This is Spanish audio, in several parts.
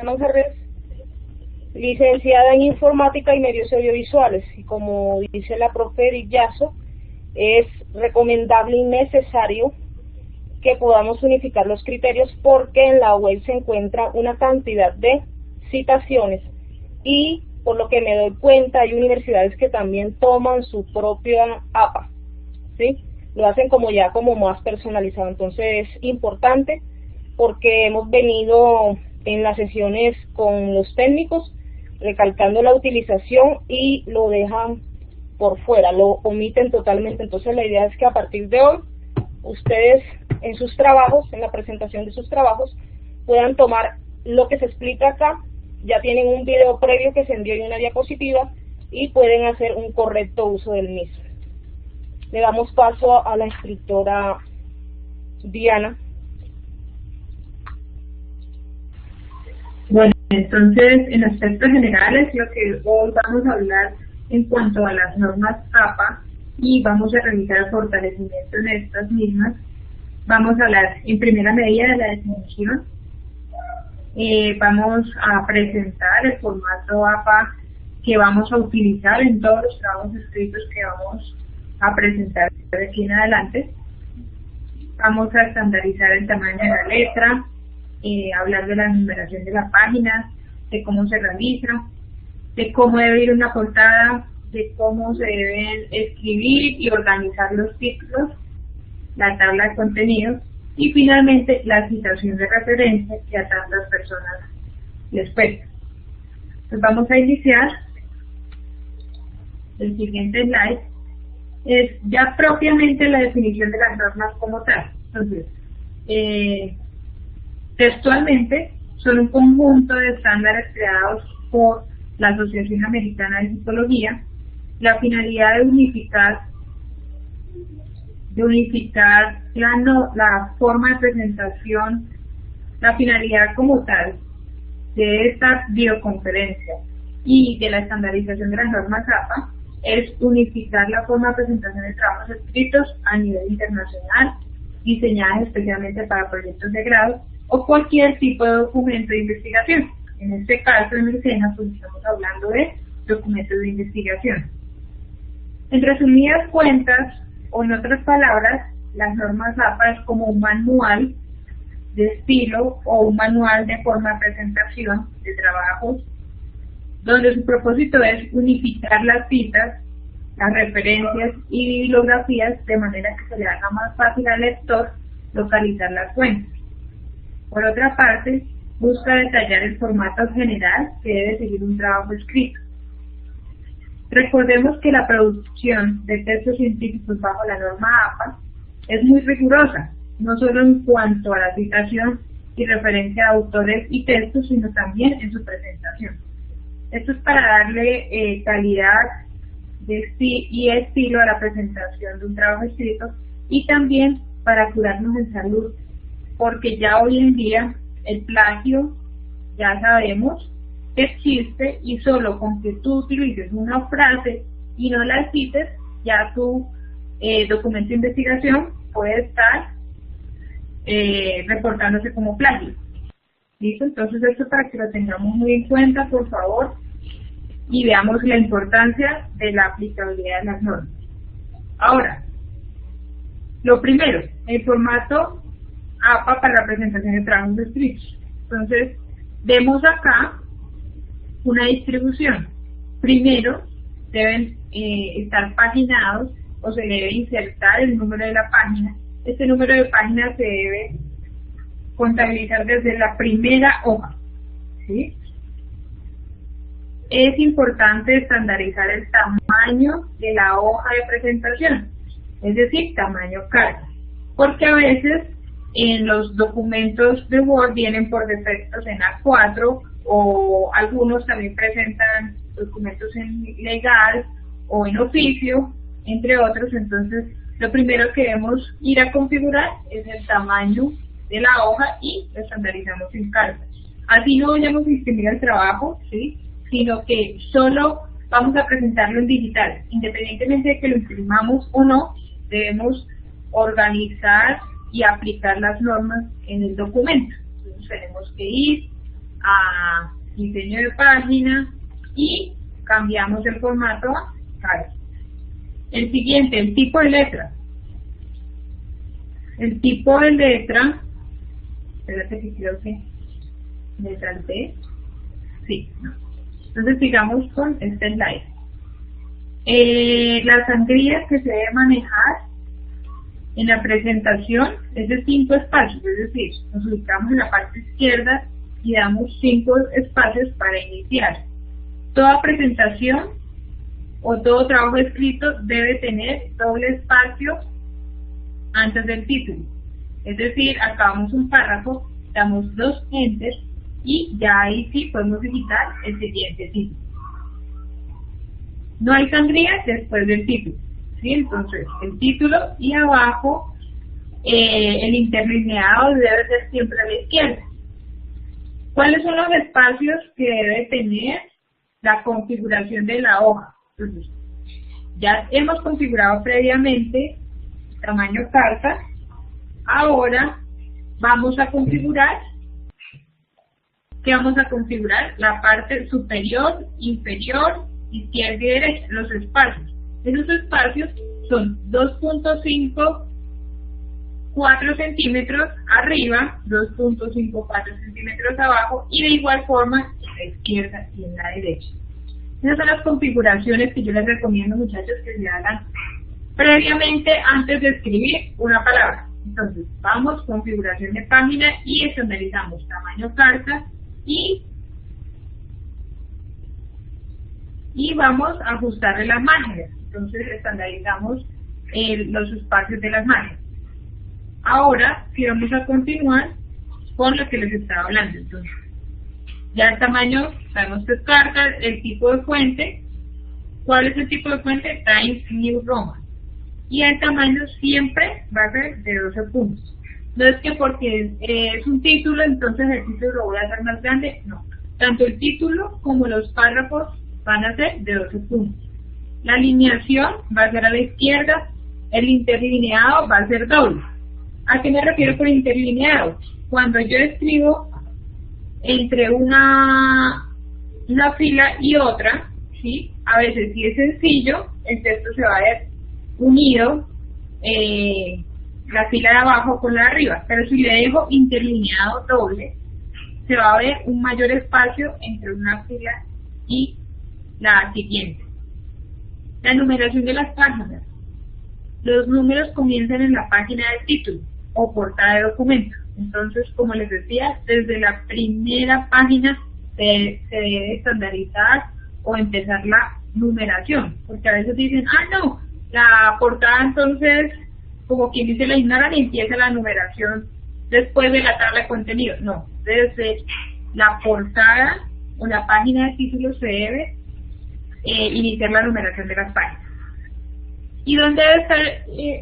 Manjarres, licenciada en Informática y Medios Audiovisuales, y como dice la profe Edith Yasso, es recomendable y necesario que podamos unificar los criterios porque en la web se encuentra una cantidad de citaciones y por lo que me doy cuenta hay universidades que también toman su propia APA, ¿sí? Lo hacen como más personalizado, entonces es importante porque hemos venido en las sesiones con los técnicos recalcando la utilización y lo dejan por fuera, lo omiten totalmente. Entonces la idea es que a partir de hoy ustedes en sus trabajos, en la presentación de sus trabajos, puedan tomar lo que se explica acá. Ya tienen un video previo que se envió y una diapositiva y pueden hacer un correcto uso del mismo. Le damos paso a la instructora Diana. Bueno, entonces en aspectos generales lo que hoy vamos a hablar en cuanto a las normas APA y vamos a realizar el fortalecimiento en estas mismas. Vamos a hablar en primera medida de la definición. Vamos a presentar el formato APA que vamos a utilizar en todos los trabajos escritos que vamos a presentar de aquí en adelante. Vamos a estandarizar el tamaño de la letra, hablar de la numeración de la página, de cómo se realiza, de cómo debe ir una portada, de cómo se deben escribir y organizar los títulos, la tabla de contenidos y finalmente la citación de referencia que a tantas personas les cuesta. Pues vamos a iniciar. El siguiente slide es ya propiamente la definición de las normas como tal. Entonces, textualmente son un conjunto de estándares creados por la Asociación Americana de Psicología. La finalidad de unificar la forma de presentación, la finalidad como tal de esta videoconferencia y de la estandarización de las normas APA es unificar la forma de presentación de trabajos escritos a nivel internacional, diseñadas especialmente para proyectos de grado o cualquier tipo de documento de investigación. En este caso, en el SENA, pues estamos hablando de documentos de investigación. En resumidas cuentas, o en otras palabras, las normas APA es como un manual de estilo o un manual de forma de presentación de trabajos, donde su propósito es unificar las citas, las referencias y bibliografías de manera que se le haga más fácil al lector localizar las fuentes. Por otra parte, busca detallar el formato general que debe seguir un trabajo escrito. Recordemos que la producción de textos científicos bajo la norma APA es muy rigurosa, no solo en cuanto a la citación y referencia de autores y textos, sino también en su presentación. Esto es para darle calidad y estilo a la presentación de un trabajo escrito y también para curarnos en salud, porque ya hoy en día el plagio, ya sabemos, existe y solo con que tú utilices una frase y no la cites, ya tu documento de investigación puede estar reportándose como plagio. ¿Listo? Entonces esto para que lo tengamos muy en cuenta, por favor, y veamos la importancia de la aplicabilidad de las normas. Ahora, lo primero, el formato APA para la presentación de trabajos escritos. Entonces, vemos acá una distribución. Primero, deben estar paginados o se debe insertar el número de la página. Este número de página se debe contabilizar desde la primera hoja, ¿sí? Es importante estandarizar el tamaño de la hoja de presentación, es decir, tamaño carta, porque a veces en los documentos de Word vienen por defectos en A4 o algunos también presentan documentos en legal o en oficio, entre otros. Entonces, lo primero que debemos ir a configurar es el tamaño de la hoja y lo estandarizamos en carta. Así no vayamos a imprimir el trabajo, ¿sí?, sino que solo vamos a presentarlo en digital. Independientemente de que lo imprimamos o no, debemos organizar y aplicar las normas en el documento. Entonces tenemos que ir diseño de página y cambiamos el formato a Carta. El siguiente, el tipo de letra. El tipo de letra, espérate que creo que me salté. Sí, no. Entonces sigamos con este slide. La sangría que se debe manejar en la presentación es de 5 espacios, es decir, nos ubicamos en la parte izquierda y damos 5 espacios para iniciar. Toda presentación o todo trabajo escrito debe tener doble espacio antes del título. Es decir, acabamos un párrafo, damos 2 enter y ya ahí sí podemos digitar el siguiente título. No hay sangría después del título, ¿sí? Entonces, el título y abajo el interlineado debe ser siempre a la izquierda. ¿Cuáles son los espacios que debe tener la configuración de la hoja? Entonces, ya hemos configurado previamente tamaño carta. Ahora vamos a configurar, ¿qué vamos a configurar? La parte superior, inferior, izquierda y derecha, los espacios. Esos espacios son 2.54 centímetros arriba, 2.54 centímetros abajo y de igual forma en la izquierda y en la derecha. Esas son las configuraciones que yo les recomiendo, muchachos, que se hagan previamente antes de escribir una palabra. Entonces, vamos, configuración de página y estandarizamos tamaño carta y vamos a ajustarle las márgenes. Entonces, estandarizamos los espacios de las márgenes. Ahora, si vamos a continuar con lo que les estaba hablando. Entonces, ya el tamaño, sabemos que es carta, el tipo de fuente. ¿Cuál es el tipo de fuente? Times New Roman. Y el tamaño siempre va a ser de 12 puntos. No es que porque es un título, entonces el título lo voy a hacer más grande. No. Tanto el título como los párrafos van a ser de 12 puntos. La alineación va a ser a la izquierda. El interlineado va a ser doble. ¿A qué me refiero con interlineado? Cuando yo escribo entre una fila y otra, ¿sí? A veces si es sencillo, el texto se va a ver unido, la fila de abajo con la de arriba, pero si le dejo interlineado doble, se va a ver un mayor espacio entre una fila y la siguiente. La numeración de las páginas. Los números comienzan en la página del título o portada de documento. Entonces, como les decía, desde la primera página se debe estandarizar o empezar la numeración, porque a veces dicen, no, la portada entonces, como quien dice, la ignoran y empieza la numeración después de la tabla de contenido. No, desde la portada o la página de título se debe iniciar la numeración de las páginas. ¿Y dónde debe estar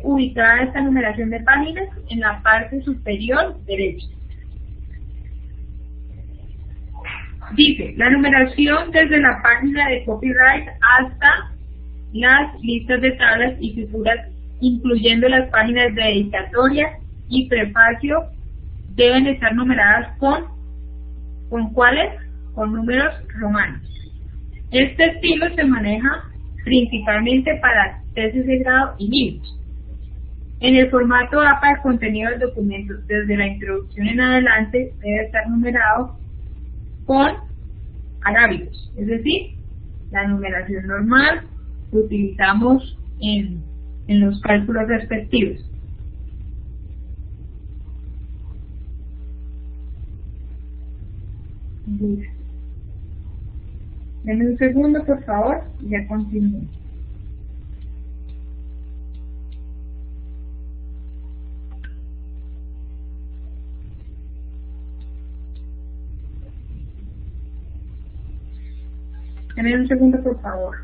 ubicada esta numeración de páginas? En la parte superior derecha. Dice, la numeración desde la página de copyright hasta las listas de tablas y figuras, incluyendo las páginas de dedicatoria y prefacio, deben estar numeradas ¿con cuáles? Con números romanos. Este estilo se maneja principalmente para tesis de grado y libros. En el formato APA, el contenido del documento desde la introducción en adelante debe estar numerado con arábigos, es decir, la numeración normal que utilizamos en los cálculos respectivos. Denme un segundo, por favor, y ya continúo. Denme un segundo, por favor.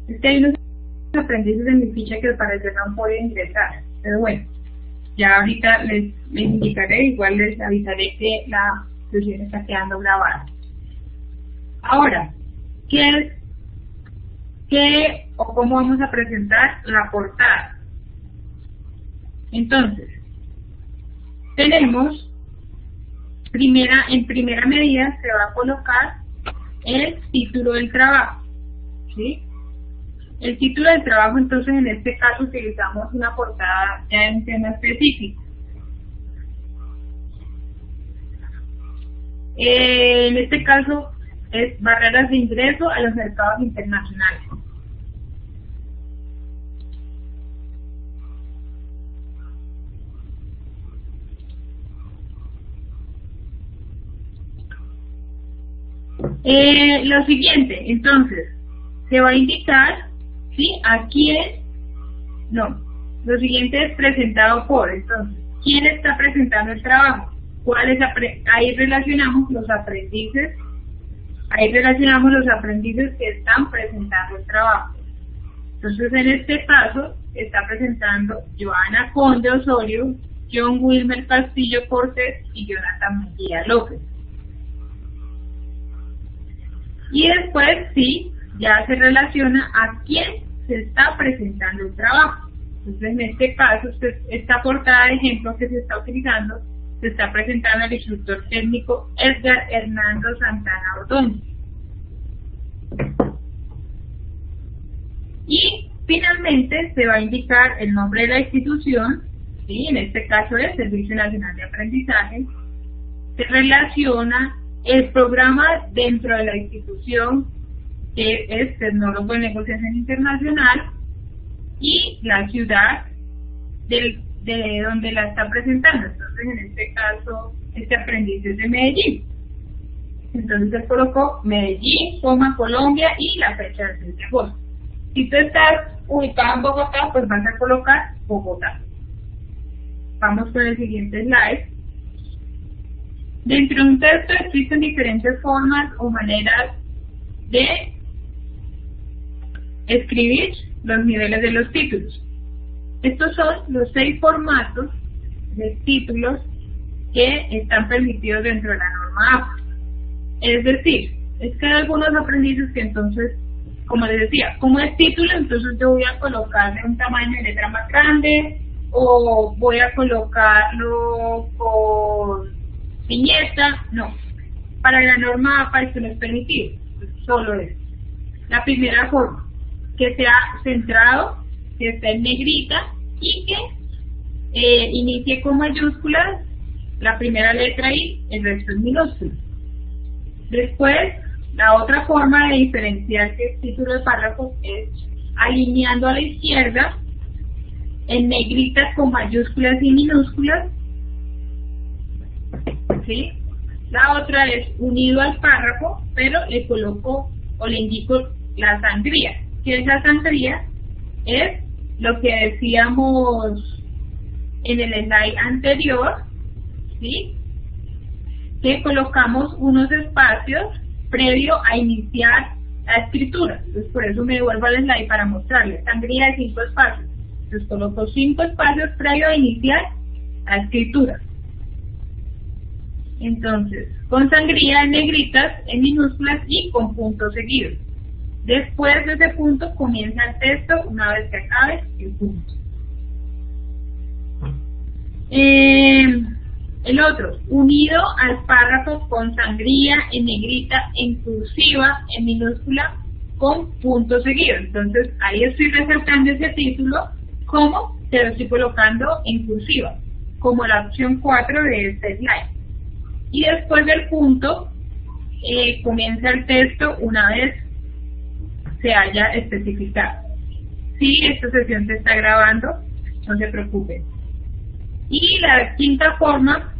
Es que hay unos aprendices en mi ficha que al parecer no han podido ingresar, pero bueno, ya ahorita les indicaré, igual les avisaré que la sesión está quedando grabada. Ahora, ¿qué o cómo vamos a presentar la portada? Entonces, tenemos en primera medida se va a colocar el título del trabajo, ¿sí? El título del trabajo, entonces en este caso utilizamos una portada ya en un tema específico. En este caso es barreras de ingreso a los mercados internacionales. Lo siguiente, entonces, se va a indicar, ¿sí? A quién, no, lo siguiente es presentado por, entonces, ¿quién está presentando el trabajo? Ahí relacionamos los aprendices que están presentando el trabajo. Entonces, en este caso, está presentando Joana Conde Osorio, John Wilmer Castillo Cortés y Jonathan Mejía López. Y después, sí, ya se relaciona a quién se está presentando el trabajo. Entonces, en este caso, esta portada de ejemplo que se está utilizando, se está presentando al instructor técnico Edgar Hernando Santana Ordóñez. Y finalmente se va a indicar el nombre de la institución, ¿sí? En este caso es Servicio Nacional de Aprendizaje. Se relaciona el programa dentro de la institución, que es Tecnólogo de Negociación Internacional, y la ciudad de donde la está presentando. Entonces, en este caso, este aprendiz es de Medellín. Entonces, se colocó Medellín, Colombia y la fecha del 6 de agosto. Si tú estás ubicado en Bogotá, pues vas a colocar Bogotá. Vamos con el siguiente slide. Dentro de un texto existen diferentes formas o maneras de escribir los niveles de los títulos. Estos son los 6 formatos de títulos que están permitidos dentro de la norma APA. Es decir, es que hay algunos aprendices que entonces, como les decía, como es título, entonces yo voy a colocarle un tamaño de letra más grande, o voy a colocarlo con viñeta. No, para la norma APA esto no es permitido, solo es la primera forma, que sea centrado, que esté en negrita y que inicie con mayúsculas la primera letra y el resto en minúsculas. Después, la otra forma de diferenciar que el título de párrafo es alineando a la izquierda en negritas con mayúsculas y minúsculas, ¿sí? La otra es unido al párrafo, pero le coloco o le indico la sangría. ¿Qué es la sangría? Es lo que decíamos en el slide anterior, ¿sí? Que colocamos unos espacios previo a iniciar la escritura. Entonces, por eso me devuelvo al slide para mostrarles. Sangría de 5 espacios. Entonces, coloco 5 espacios previo a iniciar la escritura. Entonces, con sangría en negritas, en minúsculas y con puntos seguidos. Después de ese punto comienza el texto una vez que acabe el punto. El otro, unido al párrafo con sangría en negrita, en cursiva, en minúscula, con punto seguido. Entonces, ahí estoy resaltando ese título como se lo estoy colocando en cursiva, como la opción 4 de este slide. Y después del punto, comienza el texto una vez se haya especificado. Si esta sesión se está grabando, no se preocupen. Y la quinta forma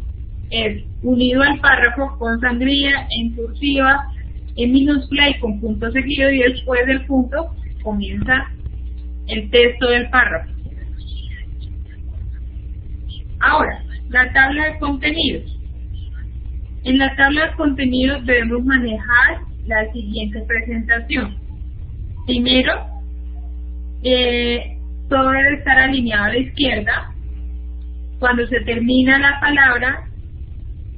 es unido al párrafo con sangría, en cursiva, en minúscula y con punto seguido, y después del punto comienza el texto del párrafo. Ahora, la tabla de contenidos. En la tabla de contenidos debemos manejar la siguiente presentación. Primero, todo debe estar alineado a la izquierda. Cuando se termina la palabra,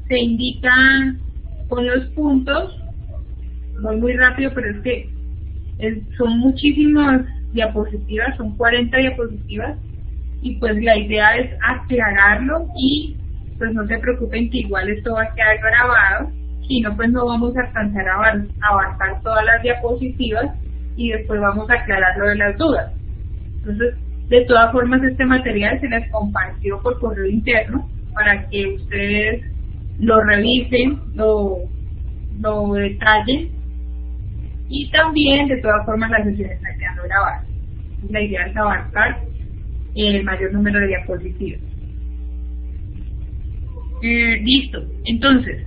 se indican con los puntos. Voy muy rápido, pero es que son muchísimas diapositivas, son 40 diapositivas, y pues la idea es aclararlo, y pues no se preocupen que igual esto va a quedar grabado, si no pues no vamos a alcanzar a avanzar todas las diapositivas y después vamos a aclarar lo de las dudas. Entonces, de todas formas, este material se les compartió por correo interno para que ustedes lo revisen, lo detallen, y también de todas formas las sesiones están quedando grabadas. La idea es abarcar el mayor número de diapositivas. Listo, entonces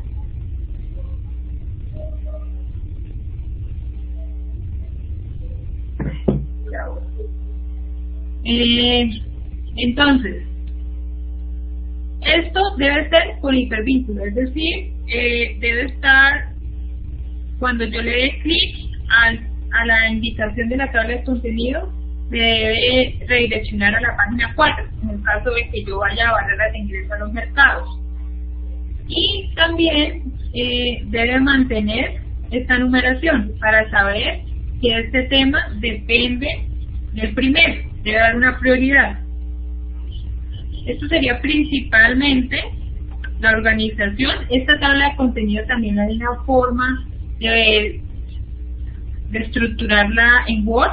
esto debe ser con hipervínculo, es decir, debe estar, cuando yo le dé clic a la indicación de la tabla de contenido, me debe redireccionar a la página 4, en el caso de que yo vaya a barreras de ingreso a los mercados. Y también debe mantener esta numeración para saber que este tema depende del primero, debe dar una prioridad. Esto sería principalmente la organización. Esta tabla de contenido también hay una forma de estructurarla en Word.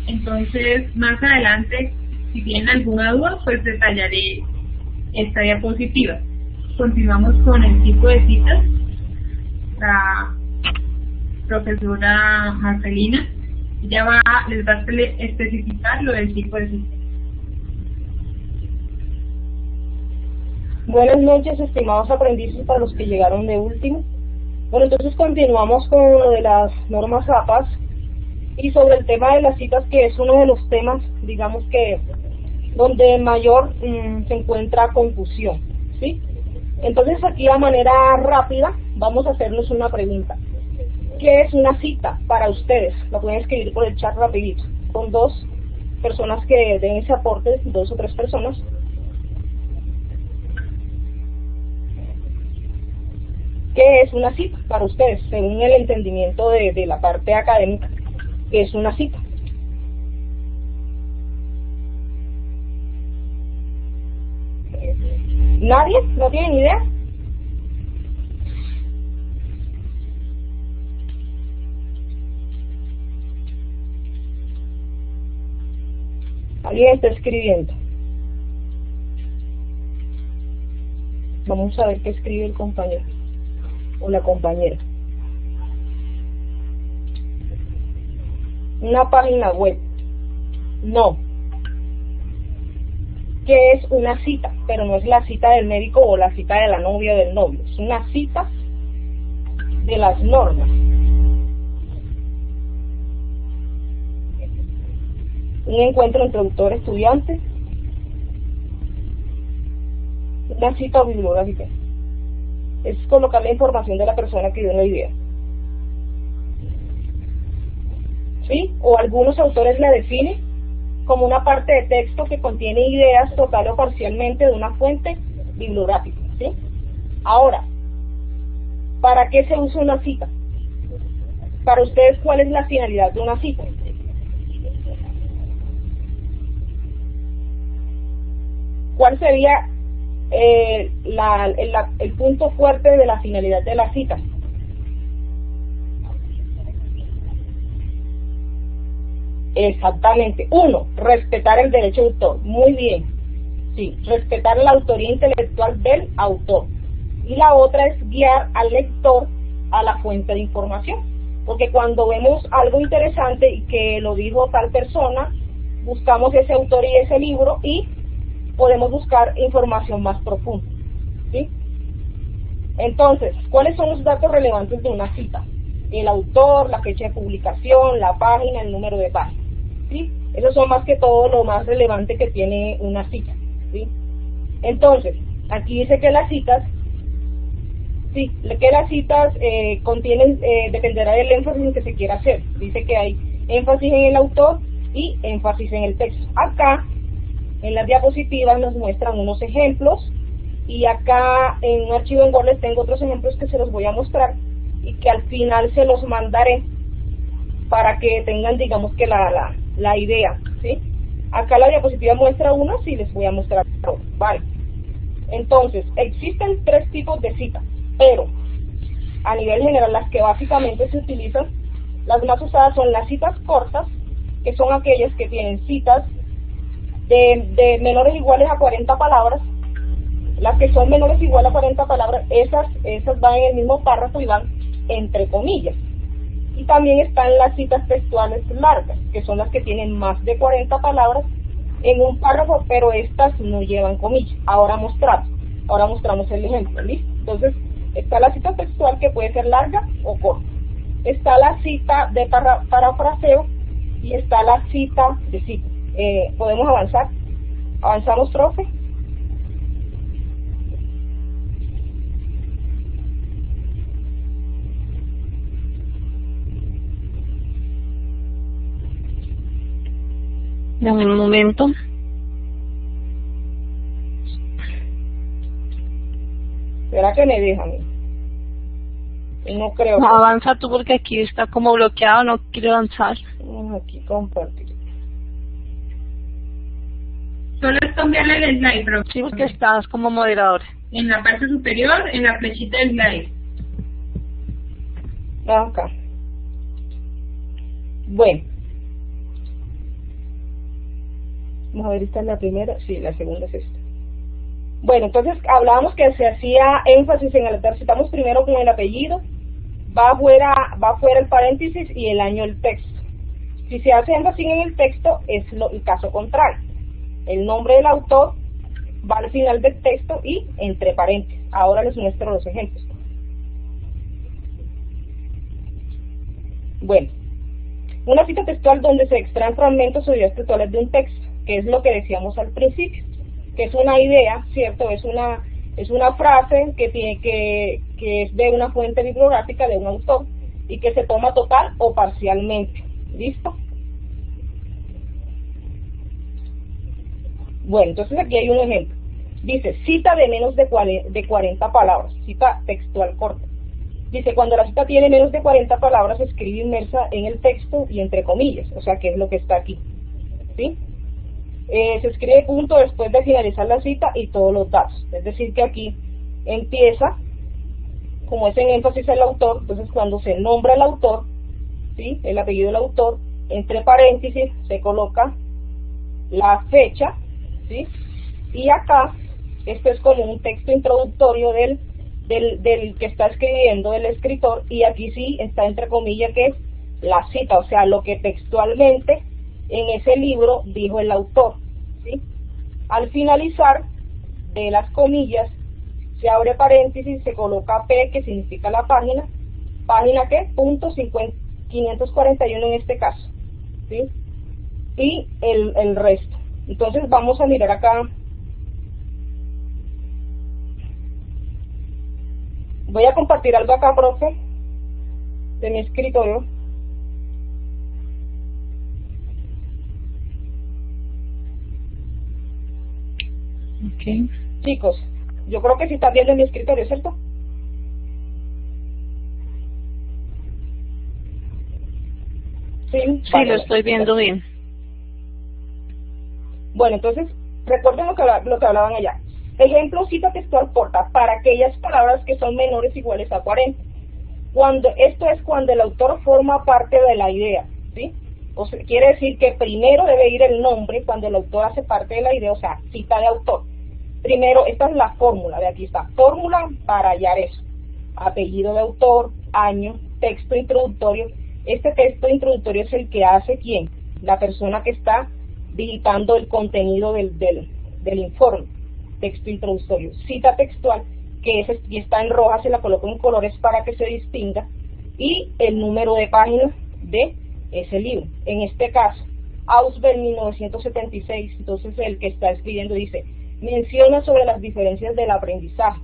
Entonces, más adelante, si tienen alguna duda, pues detallaré esta diapositiva. Continuamos con el tipo de citas. La profesora Marcelina ya les va a especificar lo del tipo de citas. Buenas noches, estimados aprendices, para los que llegaron de último. Bueno, entonces continuamos con lo de las normas APAS y sobre el tema de las citas, que es uno de los temas, digamos que, donde mayor se encuentra confusión, ¿sí? Entonces aquí, a manera rápida, vamos a hacernos una pregunta. ¿Qué es una cita para ustedes? Lo pueden escribir por el chat rapidito, con dos personas que den ese aporte, 2 o 3 personas. ¿Qué es una cita para ustedes, según el entendimiento de la parte académica? ¿Qué es una cita? ¿Nadie? ¿No tienen idea? Alguien está escribiendo. Vamos a ver qué escribe el compañero o la compañera. Una página web. No. ¿Qué es una cita? Pero no es la cita del médico o la cita de la novia o del novio. Es una cita de las normas. Un encuentro entre autor-estudiante. Una cita bibliográfica. Es colocar la información de la persona que dio la idea. ¿Sí? O algunos autores la definen como una parte de texto que contiene ideas total o parcialmente de una fuente bibliográfica, ¿sí? Ahora, ¿para qué se usa una cita? Para ustedes, ¿cuál es la finalidad de una cita? ¿Cuál sería el punto fuerte de la finalidad de la cita? Exactamente. 1, respetar el derecho de autor. Muy bien. Sí, respetar la autoría intelectual del autor. Y la otra es guiar al lector a la fuente de información. Porque cuando vemos algo interesante y que lo dijo tal persona, buscamos ese autor y ese libro y podemos buscar información más profunda, ¿sí? Entonces, ¿cuáles son los datos relevantes de una cita? El autor, la fecha de publicación, la página, el número de página, ¿sí? Esos son más que todo lo más relevante que tiene una cita, ¿sí? Entonces, aquí dice que las citas, sí, que las citas contienen, dependerá del énfasis que se quiera hacer. Dice que hay énfasis en el autor, y énfasis en el texto. Acá en las diapositivas nos muestran unos ejemplos, y acá en un archivo en Word les tengo otros ejemplos que se los voy a mostrar y que al final se los mandaré para que tengan, digamos, que la idea, ¿sí? Acá la diapositiva muestra unas y les voy a mostrar otras, ¿vale? Entonces, existen 3 tipos de citas, pero a nivel general las que básicamente se utilizan, las más usadas son las citas cortas, que son aquellas que tienen citas de menores o iguales a 40 palabras. Las que son menores o iguales a 40 palabras, esas van en el mismo párrafo y van entre comillas. Y también están las citas textuales largas, que son las que tienen más de 40 palabras en un párrafo, pero estas no llevan comillas. Ahora mostramos el ejemplo, ¿listo? Entonces, está la cita textual, que puede ser larga o corta. Está la cita de parafraseo y está la cita de cita. ¿Podemos avanzar? ¿Avanzamos, profe? Dame un momento. ¿Será que me dejan? No creo. No, avanza tú porque aquí está como bloqueado, no quiero avanzar. Vamos aquí, compartir. Solo es cambiarle el slide, pero Sí, porque estás como moderador. en la parte superior, en la flechita del slide. Acá. Bueno. Vamos a ver, esta es la primera. Sí, la segunda es esta. Bueno, entonces hablábamos que se hacía énfasis en el autor. Citamos primero con el apellido, va fuera el paréntesis y el año del texto. Si se hace énfasis en el texto, es el caso contrario. El nombre del autor va al final del texto y entre paréntesis. Ahora les muestro los ejemplos. Bueno, una cita textual donde se extraen fragmentos o ideas textuales de un texto, que es lo que decíamos al principio, que es una idea, ¿cierto? Es una frase que es de una fuente bibliográfica de un autor y que se toma total o parcialmente. ¿Listo? Bueno, entonces aquí hay un ejemplo. Dice, cita de menos de 40 palabras, cita textual corta. Dice, cuando la cita tiene menos de 40 palabras, se escribe inmersa en el texto y entre comillas, o sea, que es lo que está aquí, ¿sí? Se escribe punto después de finalizar la cita y todos los datos. Es decir, que aquí empieza, como es en énfasis el autor, entonces cuando se nombra el autor, ¿sí? El apellido del autor, entre paréntesis se coloca la fecha, ¿sí? Y acá, esto es como un texto introductorio del que está escribiendo el escritor, y aquí sí está entre comillas que es la cita, o sea, lo que textualmente en ese libro dijo el autor, ¿sí? Al finalizar de las comillas se abre paréntesis, se coloca P, que significa la página ¿qué? Punto 541 en este caso, ¿sí? Y el resto. Entonces vamos a mirar acá. Voy a compartir algo acá, profe, de mi escritorio. Okay. Chicos, yo creo que sí está viendo en mi escritorio, ¿cierto? Sí, Sí, vale, lo estoy viendo bien. Bueno, entonces, recuerden lo que hablaban allá. Ejemplo, cita textual corta para aquellas palabras que son menores o iguales a 40. Esto es cuando el autor forma parte de la idea, ¿sí? O sea, quiere decir que primero debe ir el nombre cuando el autor hace parte de la idea, o sea, cita de autor. Primero, esta es la fórmula, de aquí está, fórmula para hallar eso. Apellido de autor, año, texto introductorio. Este texto introductorio es el que hace ¿quién? La persona que está digitando el contenido del informe. Texto introductorio. Cita textual, que está en roja, se la coloco en colores para que se distinga, y el número de páginas de ese libro. En este caso, Ausberg 1976, entonces el que está escribiendo dice, menciona sobre las diferencias del aprendizaje,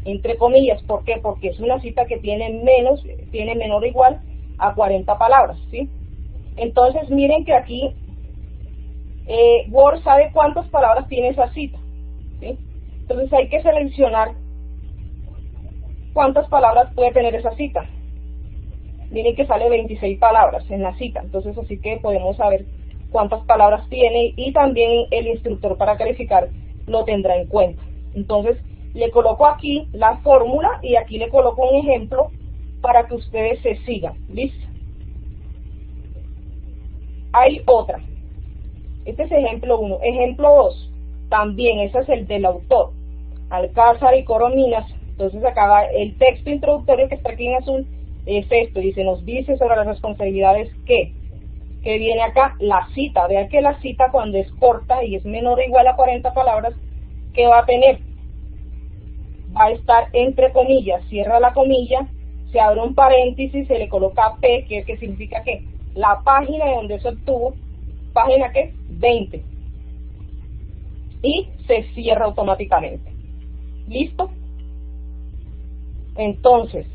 entre comillas. ¿Por qué? Porque es una cita que tiene menor o igual a 40 palabras, ¿sí? Entonces miren que aquí Word sabe cuántas palabras tiene esa cita, ¿sí? Entonces hay que seleccionar cuántas palabras puede tener esa cita. Miren que sale 26 palabras en la cita, entonces así que podemos saber cuántas palabras tiene, y también el instructor para calificar lo tendrá en cuenta. Entonces le coloco aquí la fórmula y aquí le coloco un ejemplo para que ustedes se sigan. ¿Listo? Hay otra. Este es ejemplo 1. Ejemplo 2. También, ese es el del autor. Alcázar y Corominas. Entonces acá va el texto introductorio que está aquí en azul. Es esto. Dice, nos dice sobre las responsabilidades que viene acá la cita. Vean que la cita, cuando es corta y es menor o igual a 40 palabras, ¿qué va a tener? Va a estar entre comillas. Cierra la comilla, se abre un paréntesis, se le coloca P, que significa que la página de donde se obtuvo, página que 20, y se cierra automáticamente. ¿Listo? Entonces,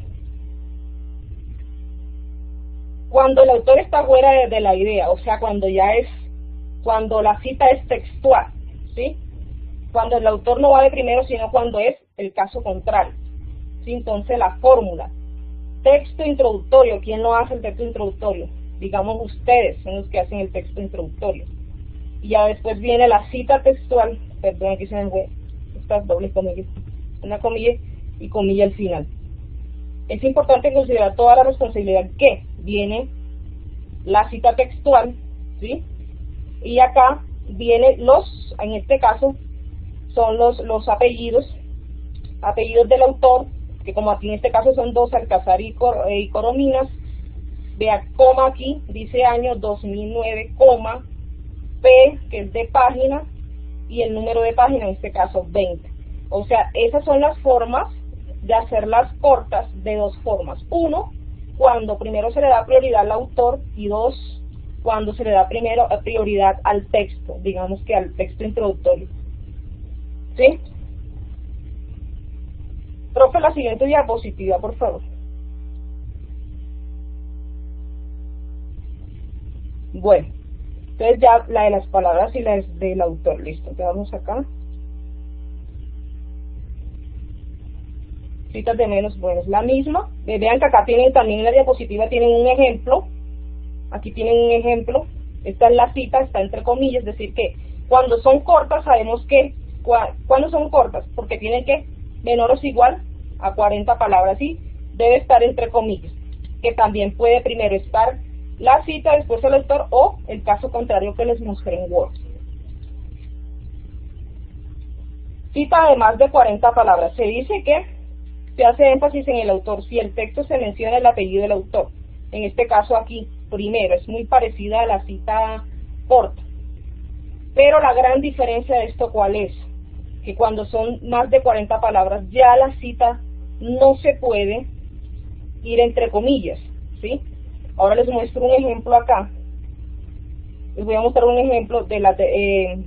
cuando el autor está fuera de la idea, o sea, cuando la cita es textual, ¿sí? Cuando el autor no va de primero, sino cuando es el caso contrario, ¿sí? Entonces la fórmula, texto introductorio, ¿quién lo hace el texto introductorio? Digamos ustedes son los que hacen el texto introductorio. Y ya después viene la cita textual, perdón, aquí se me fue estas dobles comillas, una comilla y comilla al final. Es importante considerar toda la responsabilidad que viene la cita textual, ¿sí? Y acá viene en este caso, son los apellidos del autor, que como aquí en este caso son dos, Alcázar y Corominas. Vea, coma aquí, dice año 2009, coma, P, que es de página, y el número de página, en este caso 20. O sea, esas son las formas de hacerlas cortas, de dos formas. Uno, cuando primero se le da prioridad al autor, y dos, cuando se le da primero prioridad al texto, digamos que al texto introductorio. ¿Sí? Profe, la siguiente diapositiva, por favor. Bueno, entonces ya la de las palabras y la del autor, listo. Quedamos acá. Citas de menos, bueno, es la misma. Vean que acá tienen también en la diapositiva, tienen un ejemplo. Aquí tienen un ejemplo. Esta es la cita, está entre comillas, es decir que cuando son cortas sabemos que, ¿cuándo son cortas? Porque tienen que menor o igual a 40 palabras, y debe estar entre comillas, que también puede primero estar la cita, después el autor, o el caso contrario que les mostré en Word. Cita de más de 40 palabras. Se dice que se hace énfasis en el autor si el texto se menciona el apellido del autor. En este caso aquí, primero, es muy parecida a la cita corta. Pero la gran diferencia de esto, ¿cuál es? Que cuando son más de 40 palabras, ya la cita no se puede ir entre comillas, ¿sí? Ahora les muestro un ejemplo acá. Les voy a mostrar un ejemplo de las de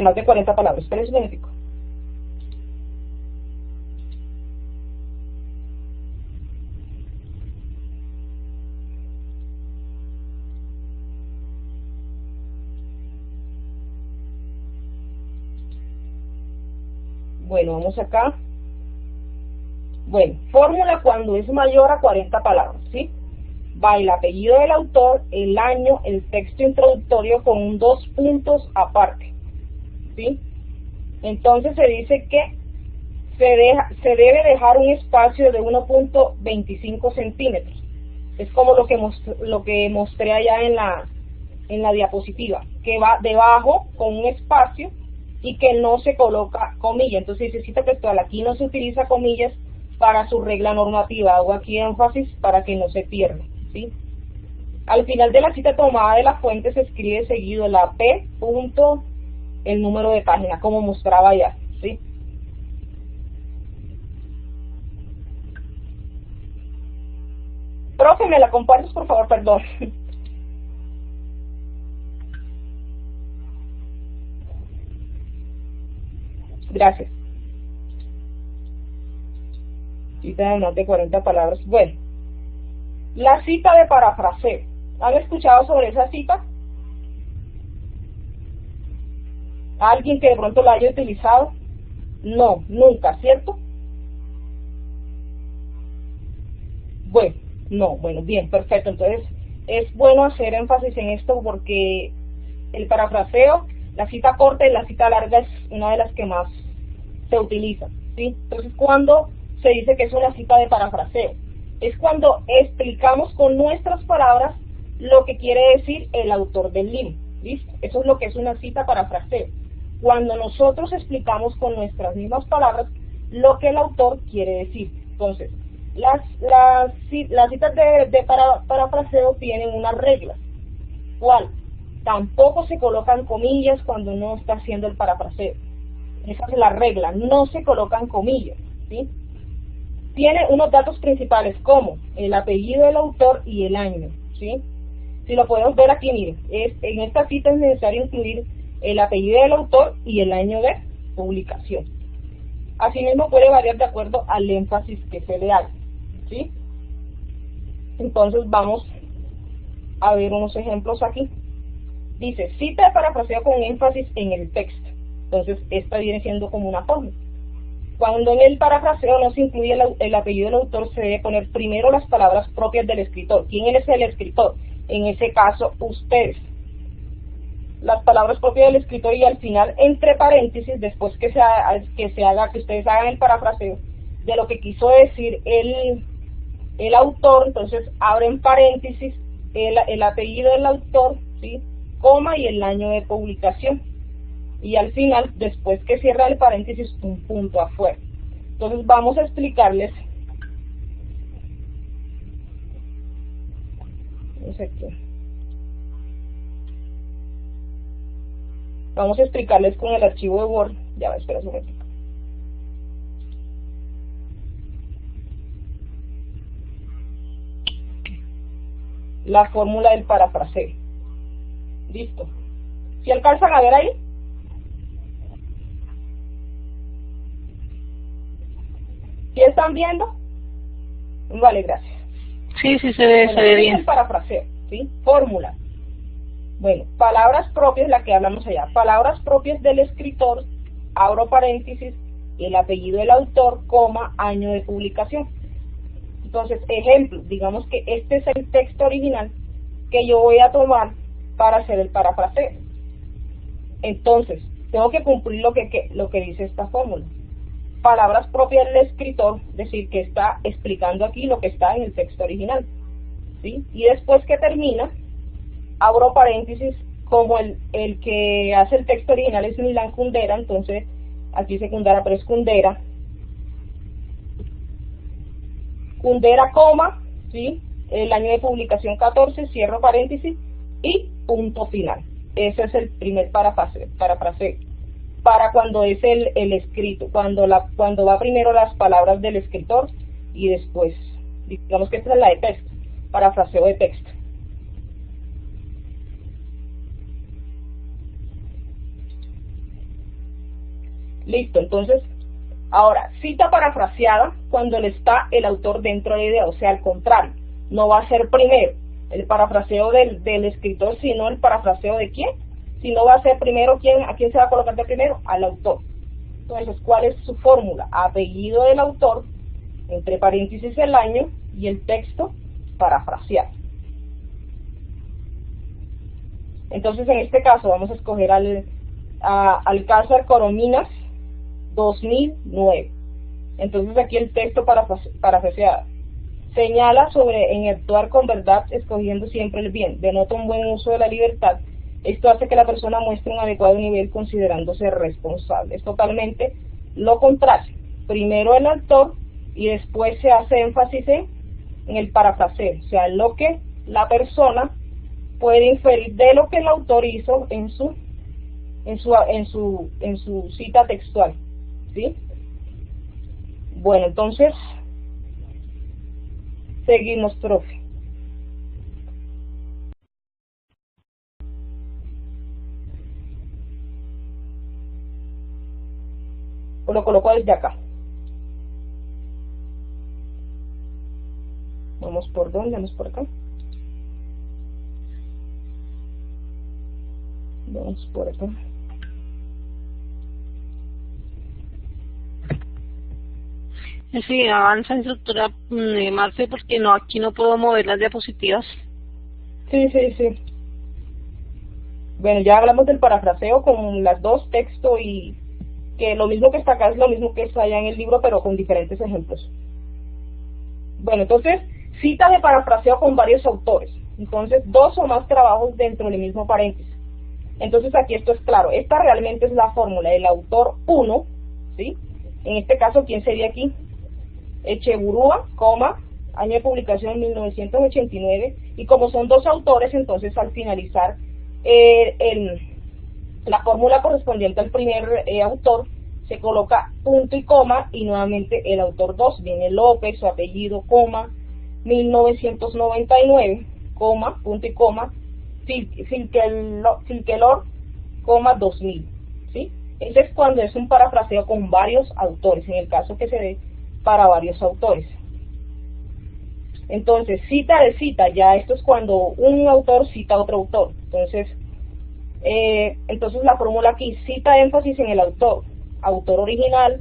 más de 40 palabras. Esperen un momentico. Bueno, vamos acá. Bueno, fórmula cuando es mayor a 40 palabras, ¿sí? Va el apellido del autor, el año, el texto introductorio con 2 puntos aparte, ¿sí? Entonces se dice que se debe dejar un espacio de 1.25 centímetros. Es como lo que mostré allá en la diapositiva, que va debajo con un espacio y que no se coloca comilla. Entonces dice cita textual, aquí no se utiliza comillas para su regla normativa. Hago aquí énfasis para que no se pierda, ¿sí? Al final de la cita tomada de la fuente se escribe seguido la P, punto, el número de página, como mostraba ya, ¿sí? Profe, ¿me la compartes, por favor? Perdón. Gracias. Cita de más de 40 palabras. Bueno, La cita de parafraseo. ¿Han escuchado sobre esa cita? ¿Alguien que de pronto la haya utilizado? No, nunca, ¿cierto? Bueno, no, bueno, bien, perfecto. Entonces, es bueno hacer énfasis en esto porque el parafraseo, la cita corta y la cita larga es una de las que más se utiliza, ¿sí? Entonces, cuando se dice que es una cita de parafraseo, es cuando explicamos con nuestras palabras lo que quiere decir el autor del libro, ¿listo? Eso es lo que es una cita parafraseo. Cuando nosotros explicamos con nuestras mismas palabras lo que el autor quiere decir. Entonces, las citas de parafraseo tienen unas reglas. ¿Cuál? Tampoco se colocan comillas cuando uno está haciendo el parafraseo. Esa es la regla, no se colocan comillas, ¿sí? Tiene unos datos principales como el apellido del autor y el año, ¿sí? Si lo podemos ver aquí, miren, en esta cita es necesario incluir el apellido del autor y el año de publicación. Asimismo puede variar de acuerdo al énfasis que se le haga, ¿sí? Entonces vamos a ver unos ejemplos aquí. Dice, cita de parafraseo con énfasis en el texto. Entonces esta viene siendo como una fórmula. Cuando en el parafraseo no se incluye el apellido del autor, se debe poner primero las palabras propias del escritor. ¿Quién es el escritor? En ese caso, ustedes. Las palabras propias del escritor y al final, entre paréntesis, después que ustedes hagan el parafraseo de lo que quiso decir el autor, entonces abren paréntesis el apellido del autor, ¿sí? Coma y el año de publicación. Y al final, después que cierra el paréntesis, un punto afuera. Entonces vamos a explicarles. No sé qué. Vamos a explicarles con el archivo de Word. Ya va, espera un momento. La fórmula del parafraseo. Listo. ¿Sí alcanzan a ver ahí? ¿Sí están viendo? Vale, gracias. Sí, sí se ve, Bueno, se ve es bien. el parafraseo, ¿sí? Fórmula. Bueno, palabras propias, la que hablamos allá. Palabras propias del escritor, abro paréntesis, el apellido del autor, coma, año de publicación. Entonces, ejemplo, digamos que este es el texto original que yo voy a tomar para hacer el parafraseo. Entonces, tengo que cumplir lo que dice esta fórmula. Palabras propias del escritor, es decir, que está explicando aquí lo que está en el texto original, ¿sí? Y después que termina, abro paréntesis, como el que hace el texto original es Milán Kundera, entonces aquí dice Kundera, pero es Kundera, coma, ¿sí? El año de publicación 14, cierro paréntesis y punto final. Ese es el primer parafraseo. Para cuando es el escrito, cuando va primero las palabras del escritor y después, digamos que esta es la de texto, parafraseo de texto. Listo, entonces, ahora, cita parafraseada cuando le está el autor dentro de la idea, o sea, al contrario, no va a ser primero el parafraseo del escritor, sino el parafraseo de quién. Si no va a ser primero, ¿a quién se va a colocar de primero? Al autor. Entonces, ¿cuál es su fórmula? Apellido del autor, entre paréntesis el año y el texto parafraseado. Entonces, en este caso, vamos a escoger Alcázar Corominas 2009. Entonces, aquí el texto parafraseado. Señala en actuar con verdad, escogiendo siempre el bien. Denota un buen uso de la libertad. Esto hace que la persona muestre un adecuado nivel considerándose responsable. Es totalmente lo contrario. Primero el autor y después se hace énfasis en el parafraseo, o sea, lo que la persona puede inferir de lo que el autor hizo en su cita textual, ¿sí? Bueno, entonces seguimos, profe. O lo coloco desde acá. Vamos Vamos por dónde, vamos por acá. Vamos por acá. Sí, avanza instructora Marce, porque no, aquí no puedo mover las diapositivas. Sí. Bueno, ya hablamos del parafraseo con las dos, texto, y que lo mismo que está acá es lo mismo que está allá en el libro, pero con diferentes ejemplos. Bueno, entonces, cita de parafraseo con varios autores. Entonces, dos o más trabajos dentro del mismo paréntesis. Entonces, aquí esto es claro. Esta realmente es la fórmula. El autor 1, ¿sí? En este caso, ¿quién sería aquí? Echeburúa, año de publicación 1989, y como son dos autores, entonces al finalizar la fórmula correspondiente al primer autor, se coloca punto y coma, y nuevamente el autor 2, viene López, su apellido, 1999, punto y coma, Filkelor, 2000, ¿sí? Ese es cuando es un parafraseo con varios autores, en el caso que se dé para varios autores. Entonces, cita de cita, ya esto es cuando un autor cita a otro autor. Entonces la fórmula aquí, cita énfasis en el autor, autor original,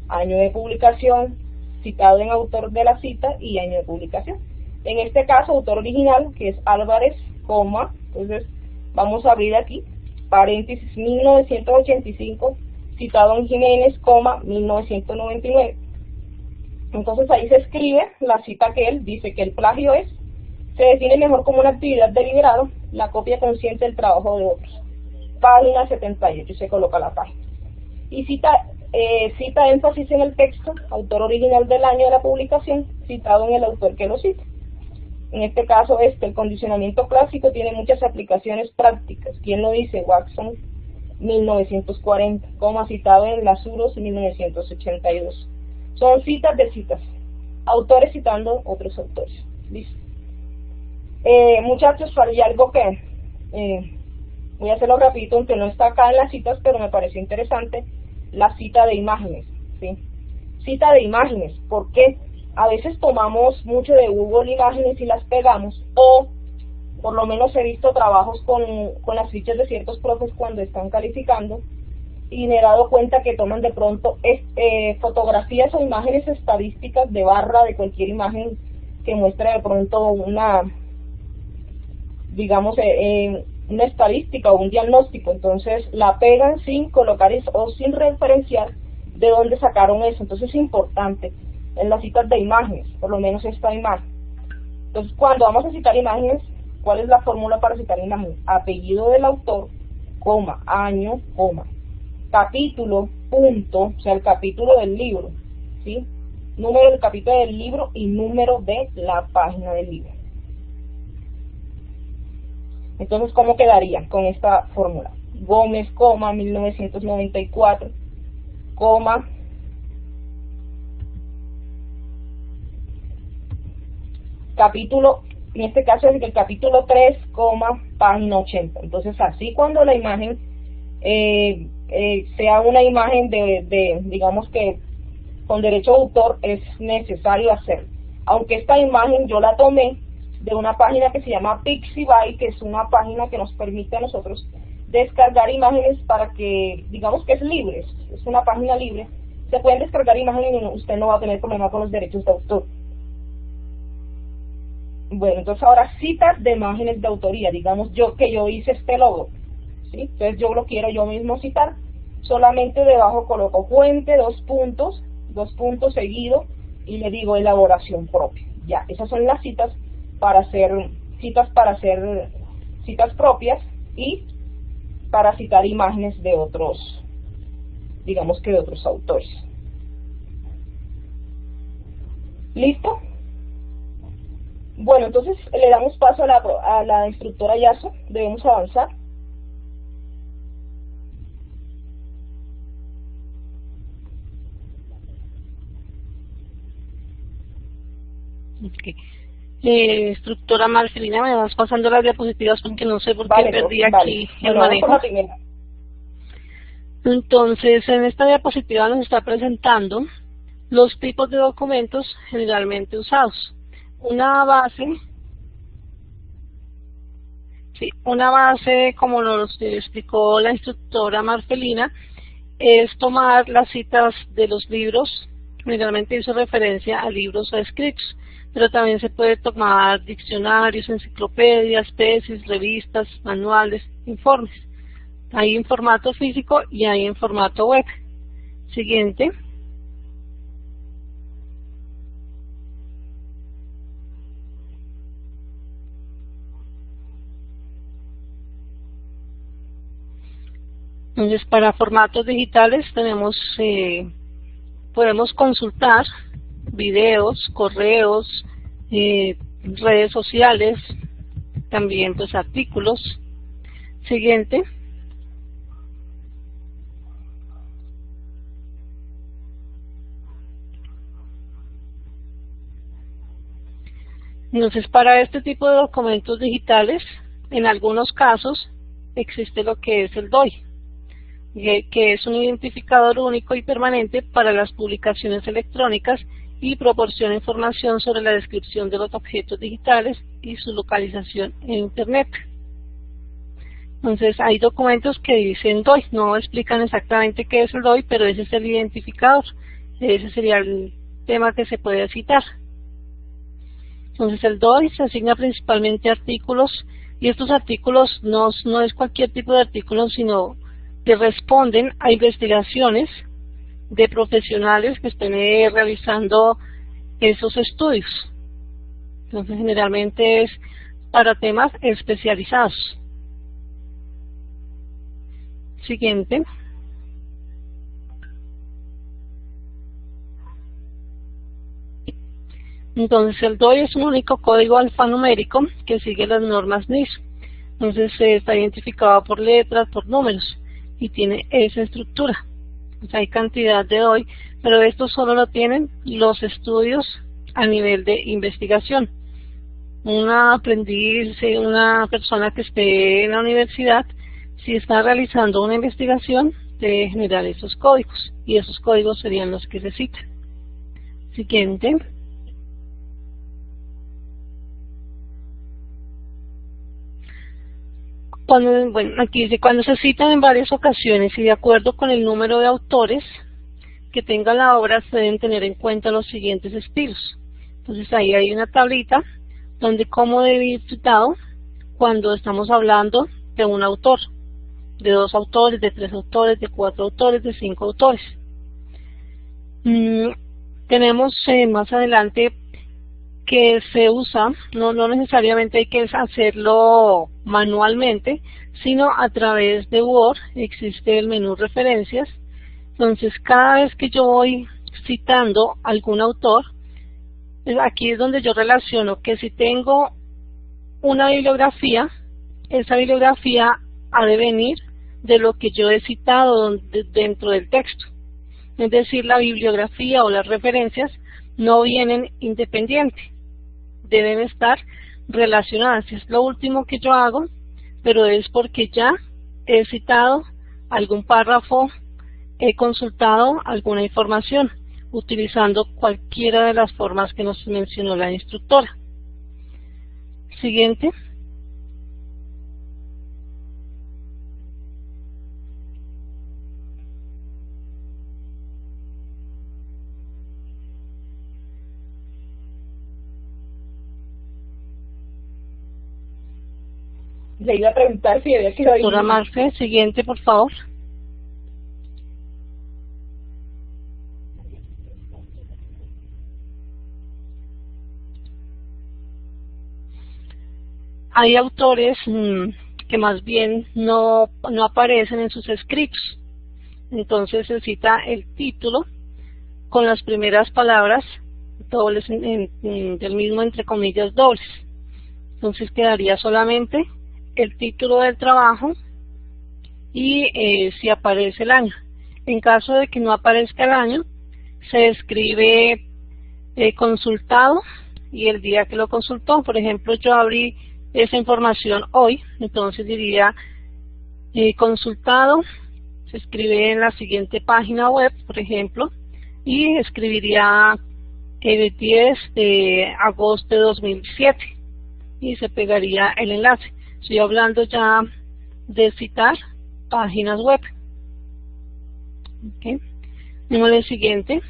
año de publicación, citado en autor de la cita y año de publicación. En este caso, autor original, que es Álvarez, entonces vamos a abrir aquí, paréntesis 1985, citado en Jiménez, 1999. Entonces ahí se escribe la cita que él dice que el plagio se define mejor como una actividad deliberada, la copia consciente del trabajo de otros. Página 78, se coloca la página. Y cita énfasis en el texto, autor original del año de la publicación, citado en el autor que lo cita. En este caso, el condicionamiento clásico tiene muchas aplicaciones prácticas. ¿Quién lo dice? Watson, 1940, citado en Lazuros, 1982. Son citas de citas, autores citando otros autores. Listo. Muchachos, hay algo que voy a hacerlo rapidito, aunque no está acá en las citas, pero me pareció interesante, la cita de imágenes, ¿sí? Cita de imágenes, porque a veces tomamos mucho de Google imágenes y las pegamos, o por lo menos he visto trabajos con las fichas de ciertos profes cuando están calificando, y me he dado cuenta que toman de pronto fotografías o imágenes estadísticas de barra de cualquier imagen que muestre de pronto una estadística o un diagnóstico. Entonces la pegan sin colocar o sin referenciar de dónde sacaron eso. Entonces es importante en las citas de imágenes, por lo menos esta imagen. Entonces, cuando vamos a citar imágenes, ¿cuál es la fórmula para citar imágenes? Apellido del autor, año, capítulo, punto, o sea, el capítulo del libro, ¿sí? Número del capítulo del libro y número de la página del libro. Entonces, ¿cómo quedaría con esta fórmula? Gómez, 1994, capítulo, en este caso es el capítulo 3, página 80. Entonces, así cuando la imagen sea una imagen digamos que con derecho de autor, es necesario hacerlo. Aunque esta imagen yo la tomé de una página que se llama Pixabay, que es una página que nos permite a nosotros descargar imágenes para que, digamos que es libre, es una página libre, se pueden descargar imágenes y usted no va a tener problema con los derechos de autor. Bueno, entonces ahora citas de imágenes de autoría, digamos yo hice este logo, ¿sí? Entonces yo lo quiero yo mismo citar, solamente debajo coloco fuente, dos puntos seguido, y le digo elaboración propia. Ya, esas son las citas para hacer citas propias y para citar imágenes de otros, digamos que de otros autores. ¿Listo? Bueno, entonces le damos paso a la instructora Yaso, debemos avanzar. Okay. Instructora Marcelina, me vas pasando las diapositivas porque no sé por qué perdí aquí el manejo. Entonces, en esta diapositiva nos está presentando los tipos de documentos generalmente usados. una base, sí, una base, como nos explicó la instructora Marcelina, es tomar las citas de los libros. Generalmente hizo referencia a libros o a escritos, pero también se puede tomar diccionarios, enciclopedias, tesis, revistas, manuales, informes. Hay en formato físico y hay en formato web. Siguiente. Entonces, para formatos digitales tenemos, podemos consultar videos, correos, redes sociales, también pues artículos. Siguiente. Entonces, para este tipo de documentos digitales, en algunos casos existe lo que es el DOI, que es un identificador único y permanente para las publicaciones electrónicas y proporciona información sobre la descripción de los objetos digitales y su localización en Internet. Entonces, hay documentos que dicen DOI, no explican exactamente qué es el DOI, pero ese es el identificador. Ese sería el tema que se puede citar. Entonces, el DOI se asigna principalmente a artículos, y estos artículos no es cualquier tipo de artículos, sino que responden a investigaciones de profesionales que estén realizando esos estudios. Entonces, generalmente es para temas especializados. Siguiente. Entonces, el DOI es un único código alfanumérico que sigue las normas NIST. Entonces, está identificado por letras, por números, y tiene esa estructura. Pues hay cantidad de DOI, pero esto solo lo tienen los estudios a nivel de investigación. Un aprendiz, una persona que esté en la universidad, si está realizando una investigación, debe generar esos códigos, y esos códigos serían los que se citan. Siguiente. Aquí dice, cuando se citan en varias ocasiones y de acuerdo con el número de autores que tenga la obra, se deben tener en cuenta los siguientes estilos. Entonces, ahí hay una tablita donde cómo debe ir citado cuando estamos hablando de un autor, de 2 autores, de 3 autores, de 4 autores, de 5 autores. Tenemos más adelante que se usa, no necesariamente hay que hacerlo manualmente, sino a través de Word existe el menú referencias. Entonces, cada vez que yo voy citando algún autor, aquí es donde yo relaciono que si tengo una bibliografía, esa bibliografía ha de venir de lo que yo he citado dentro del texto. Es decir, la bibliografía o las referencias no vienen independientes, deben estar relacionadas. Es lo último que yo hago, pero es porque ya he citado algún párrafo, he consultado alguna información, utilizando cualquiera de las formas que nos mencionó la instructora. Siguiente. Le iba a preguntar si había quedado ahí. Doctora Marfe, siguiente, por favor. Hay autores que más bien no aparecen en sus escritos. Entonces se cita el título con las primeras palabras dobles del mismo, entre comillas, dobles. Entonces quedaría solamente el título del trabajo y si aparece el año. En caso de que no aparezca el año, se escribe consultado y el día que lo consultó. Por ejemplo, yo abrí esa información hoy, entonces diría consultado, se escribe en la siguiente página web, por ejemplo, y escribiría el 10 de agosto de 2007 y se pegaría el enlace. Estoy hablando ya de citar páginas web. Okay. Vamos al siguiente.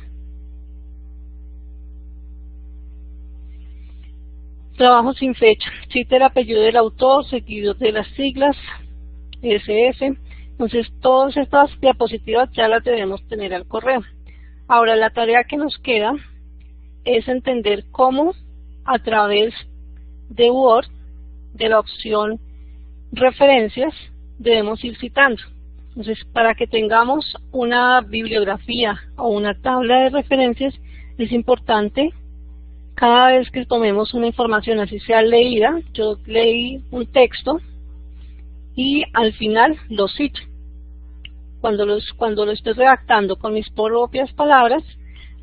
Trabajo sin fecha. Cita el apellido del autor seguido de las siglas SS. Entonces todas estas diapositivas ya las debemos tener al correo. Ahora la tarea que nos queda es entender cómo a través de Word, de la opción referencias, debemos ir citando. Entonces, para que tengamos una bibliografía o una tabla de referencias, es importante cada vez que tomemos una información, así sea leída, yo leí un texto y al final lo cito. Cuando lo estoy redactando con mis propias palabras,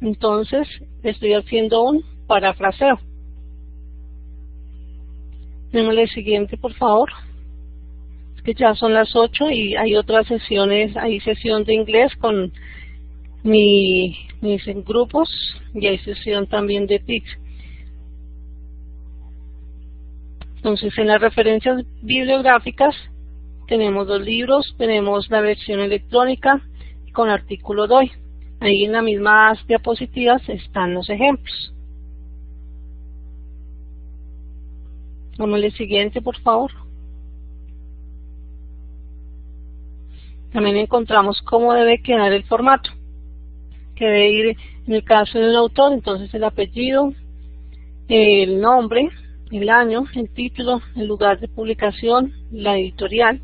entonces estoy haciendo un parafraseo. Démosle el siguiente, por favor. Es que ya son las 8 y hay otras sesiones, hay sesión de inglés con mis grupos y hay sesión también de TICS. Entonces, en las referencias bibliográficas tenemos 2 libros, tenemos la versión electrónica con artículo DOI. Ahí en las mismas diapositivas están los ejemplos. Vamos al siguiente, por favor. También encontramos cómo debe quedar el formato, que debe ir, en el caso del autor, entonces el apellido, el nombre, el año, el título, el lugar de publicación, la editorial.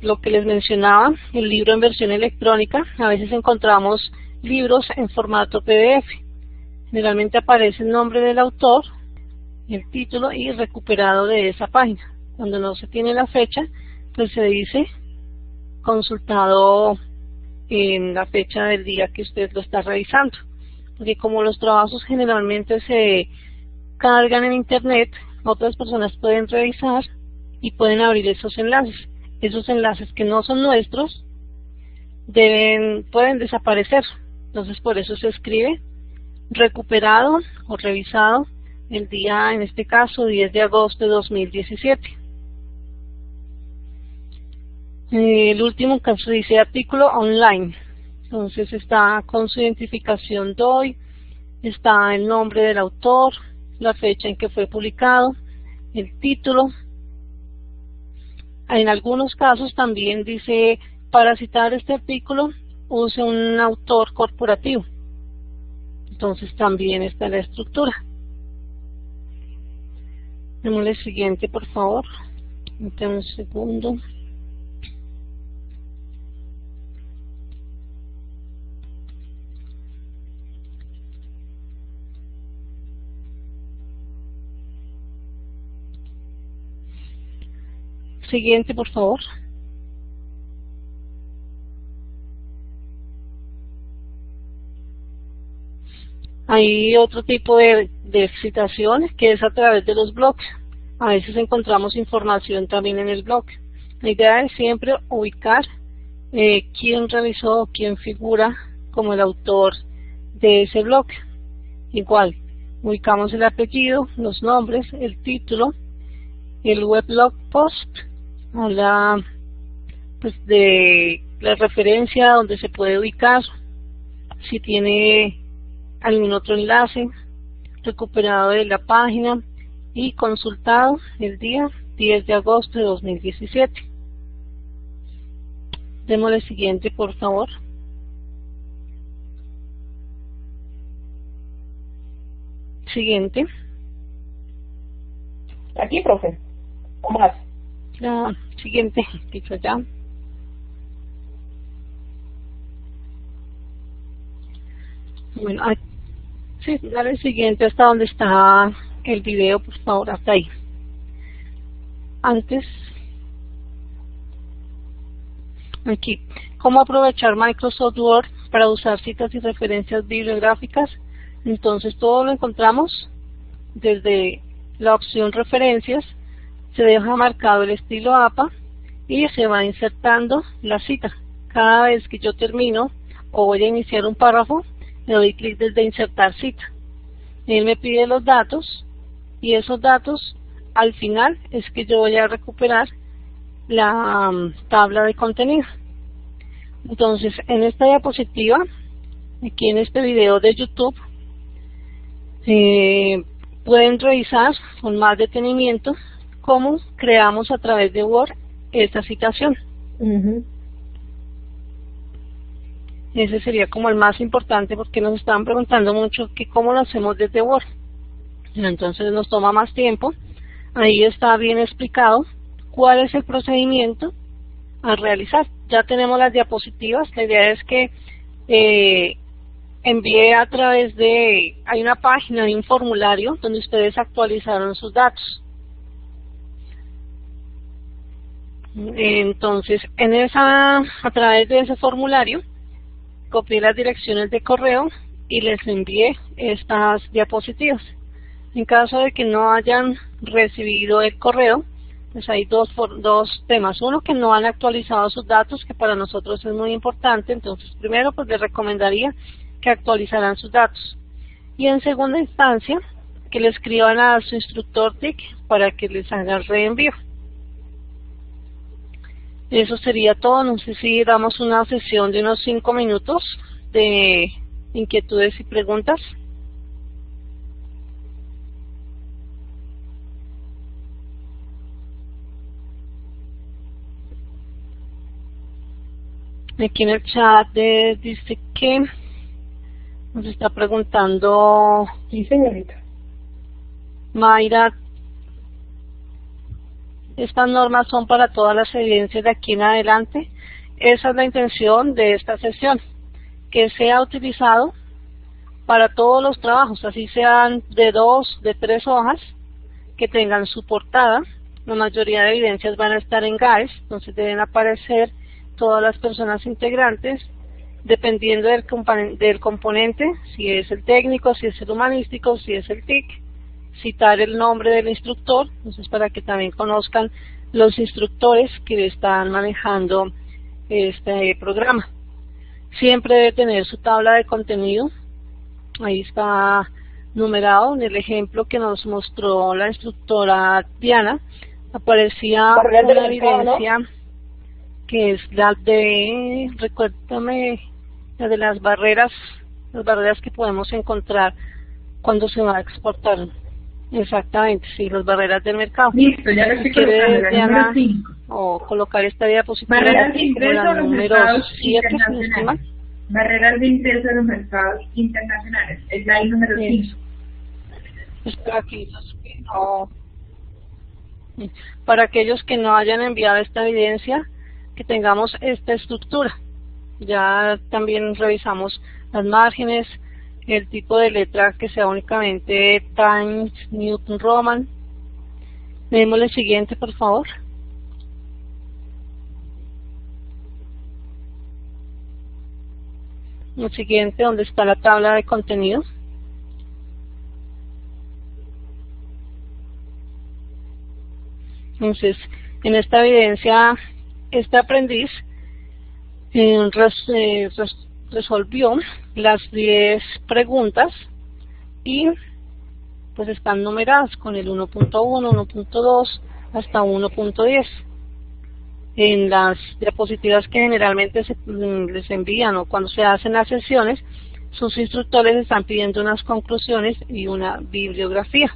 Lo que les mencionaba, el libro en versión electrónica, a veces encontramos libros en formato PDF. Generalmente aparece el nombre del autor, el título y recuperado de esa página. Cuando no se tiene la fecha, pues se dice consultado en la fecha del día que usted lo está revisando. Porque como los trabajos generalmente se cargan en internet, otras personas pueden revisar y pueden abrir esos enlaces. Esos enlaces que no son nuestros pueden desaparecer. Entonces por eso se escribe recuperado o revisado el día, en este caso 10 de agosto de 2017. El último caso dice artículo online. Entonces está con su identificación DOI, está el nombre del autor, la fecha en que fue publicado, el título. En algunos casos también dice, para citar este artículo, use un autor corporativo. Entonces también está la estructura. Démosle el siguiente, por favor. Un segundo. Siguiente, por favor. Hay otro tipo de citaciones que es a través de los blogs. A veces encontramos información también en el blog. La idea es siempre ubicar quién realizó, quién figura como el autor de ese blog. Igual, ubicamos el apellido, los nombres, el título, el weblog post, habla pues de la referencia donde se puede ubicar, si tiene algún otro enlace, recuperado de la página y consultado el día 10 de agosto de 2017. Démosle siguiente, por favor. Siguiente. Aquí, profe. ¿O más? La siguiente, dicho ya. Bueno, sí, dale el siguiente hasta donde está el video, por favor, hasta ahí. Antes, aquí, ¿cómo aprovechar Microsoft Word para usar citas y referencias bibliográficas? Entonces todo lo encontramos desde la opción referencias, se deja marcado el estilo APA y se va insertando la cita. Cada vez que yo termino o voy a iniciar un párrafo, le doy clic desde insertar cita. Él me pide los datos y esos datos al final es que yo voy a recuperar la tabla de contenido. Entonces, en esta diapositiva, aquí en este video de YouTube, pueden revisar con más detenimiento cómo creamos a través de Word esta citación. Ese sería como el más importante, porque nos estaban preguntando mucho que cómo lo hacemos desde Word. Entonces nos toma más tiempo. Ahí está bien explicado cuál es el procedimiento a realizar. Ya tenemos las diapositivas. La idea es que envíe a través de, hay una página de un formulario donde ustedes actualizaron sus datos. Entonces, a través de ese formulario, copié las direcciones de correo y les envié estas diapositivas. En caso de que no hayan recibido el correo, pues hay dos temas. Uno, que no han actualizado sus datos, que para nosotros es muy importante. Entonces, primero, pues les recomendaría que actualizarán sus datos. Y en segunda instancia, que le escriban a su instructor TIC para que les haga el reenvío. Eso sería todo. No sé si damos una sesión de unos 5 minutos de inquietudes y preguntas. Aquí en el chat dice que nos está preguntando, Sí, señorita. Mayra, ¿estas normas son para todas las evidencias de aquí en adelante? Esa es la intención de esta sesión, que sea utilizado para todos los trabajos, así sean de 2, de 3 hojas, que tengan su portada. La mayoría de evidencias van a estar en GAES, entonces deben aparecer todas las personas integrantes, dependiendo del componente, si es el técnico, si es el humanístico, si es el TIC, citar el nombre del instructor, entonces para que también conozcan los instructores que están manejando este programa. Siempre debe tener su tabla de contenido, ahí está numerado. En el ejemplo que nos mostró la instructora Diana, aparecía una evidencia, ¿no?, que es la de, recuérdame, la de las barreras que podemos encontrar cuando se va a exportar. Exactamente, sí, las barreras del mercado. Listo, ya lo estoy colocando, la número 5. O colocar esta diapositiva barreras de ingreso a los mercados 7, internacionales. Barreras de ingreso a los mercados internacionales, es la número 5. Para aquellos que no hayan enviado esta evidencia, que tengamos esta estructura. Ya también revisamos las márgenes, el tipo de letra que sea únicamente Times Newton Roman. Vemos el siguiente, por favor. El siguiente, donde está la tabla de contenido. Entonces, en esta evidencia, este aprendiz resolvió las 10 preguntas y pues están numeradas con el 1.1, 1.2 hasta 1.10. En las diapositivas que generalmente les envían o cuando se hacen las sesiones, sus instructores están pidiendo unas conclusiones y una bibliografía.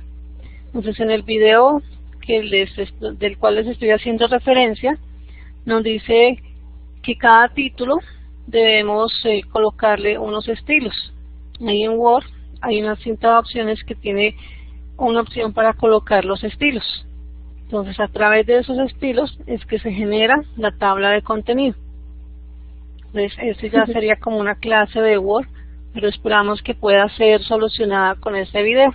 Entonces, en el video del cual les estoy haciendo referencia, nos dice que cada título debemos colocarle unos estilos. Ahí en Word hay una cinta de opciones que tiene una opción para colocar los estilos. Entonces, a través de esos estilos es que se genera la tabla de contenido. Entonces, eso ya sería como una clase de Word, pero esperamos que pueda ser solucionada con este video.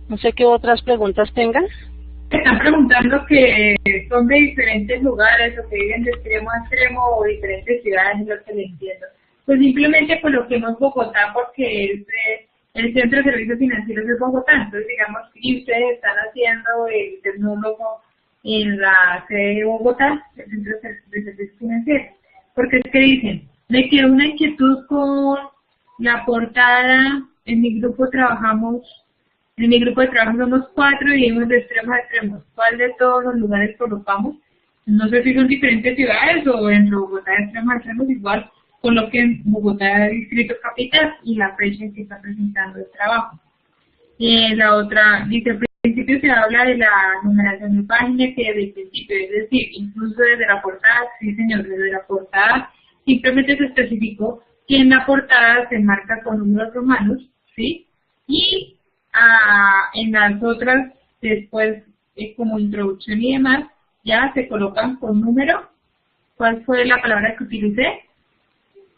No sé qué otras preguntas tengan. Están preguntando que son de diferentes lugares o que viven de extremo a extremo o diferentes ciudades, es lo que le entiendo. Pues simplemente coloquemos Bogotá porque el Centro de Servicios Financieros es Bogotá. Entonces, digamos que ustedes están haciendo el tecnólogo en la sede de Bogotá, el Centro de Servicios Financieros. Porque es que dicen, Me quedó una inquietud con la portada. En mi grupo de trabajo somos 4 y vivimos de extremos a extremos. ¿Cuál de todos los lugares colocamos? No sé si son diferentes ciudades o en Bogotá de extremos a extremos, igual coloquen Bogotá Distrito Capital y la fecha en que está presentando el trabajo. La otra, dice, al principio se habla de la numeración de página que desde el principio, es decir, incluso desde la portada, sí señor, desde la portada, simplemente se especificó que en la portada se marca con números romanos, ¿sí? Y en las otras, después, como introducción y demás, ya se colocan con número. ¿Cuál fue la palabra que utilicé?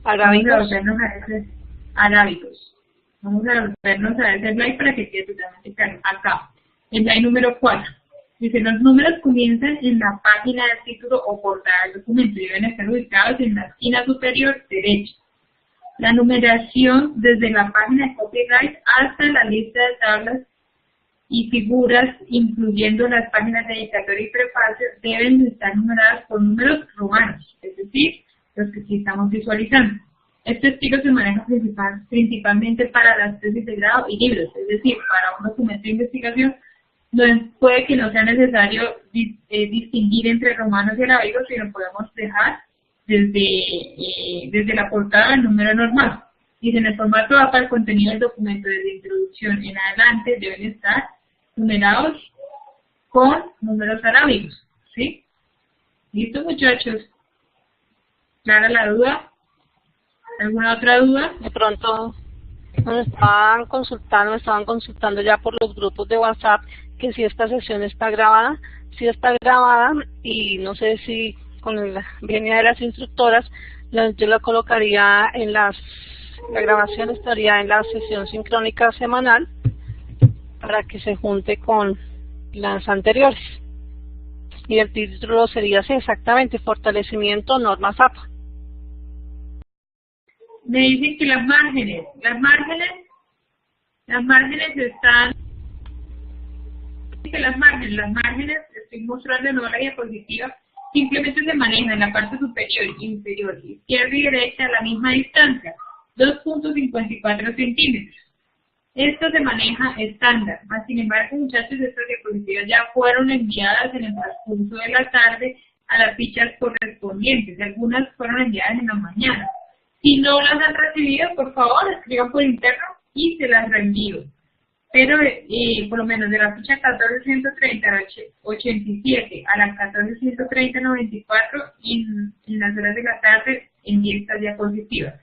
Arábicos. Arábicos. Vamos a volvernos a ese slide para que quede totalmente claro. Acá, el slide número 4. Dice, los números comienzan en la página del título o portada del documento y deben estar ubicados en la esquina superior derecha. La numeración desde la página de copyright hasta la lista de tablas y figuras, incluyendo las páginas de dedicatoria y prefacio, deben estar numeradas por números romanos, es decir, los que sí estamos visualizando. Este estilo se maneja principalmente para las tesis de grado y libros, es decir, para un documento de investigación, puede que no sea necesario distinguir entre romanos y arábigos, sino podemos dejar desde la portada el número normal. Dice, en el formato APA, el contenido del documento desde introducción en adelante deben estar numerados con números arábigos, ¿sí? ¿Listo, muchachos? ¿Clara la duda? ¿Alguna otra duda? De pronto me estaban consultando ya por los grupos de WhatsApp que si esta sesión está grabada. Sí está grabada y no sé si con la venia de las instructoras yo la colocaría en la grabación estaría en la sesión sincrónica semanal para que se junte con las anteriores. Y el título sería así exactamente, fortalecimiento normas APA. Me dicen que las márgenes están, que las márgenes, estoy mostrando nueva diapositiva, simplemente se manejan en la parte superior e inferior, izquierda y derecha a la misma distancia, 2.54 centímetros. Esto se maneja estándar, mas sin embargo, muchachos, estas diapositivas ya fueron enviadas en el transcurso de la tarde a las fichas correspondientes, algunas fueron enviadas en la mañana. Si no las han recibido, por favor, escriban por interno y se las reenvío. Pero por lo menos de la ficha 14.130.87 a la 14.130.94 en las horas de la tarde envié estas diapositivas.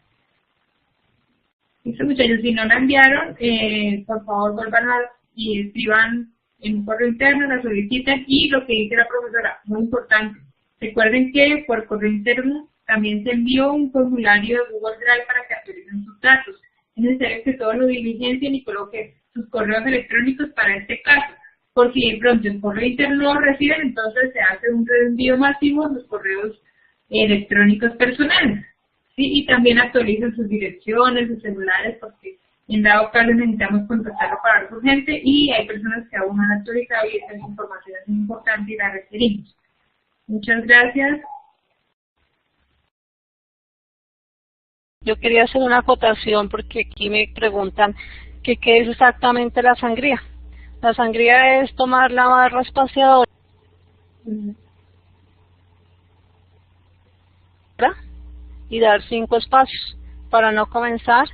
Listo, muchachos, si no la enviaron, por favor vuelvan y escriban en un correo interno, la soliciten y lo que dice la profesora, muy importante. Recuerden que por correo interno también se envió un formulario de Google Drive para que actualicen sus datos. Es necesario que todos lo diligencien y coloquen sus correos electrónicos para este caso. Por si de pronto el correo interno lo reciben, entonces se hace un reenvío masivo en los correos electrónicos personales. ¿Sí? Y también actualicen sus direcciones, sus celulares, porque en dado caso necesitamos contactarlo para algo urgente y hay personas que aún no han actualizado y esa información es muy importante y la requerimos. Muchas gracias. Yo quería hacer una acotación porque aquí me preguntan que qué es exactamente la sangría. La sangría es tomar la barra espaciadora y dar 5 espacios para no comenzar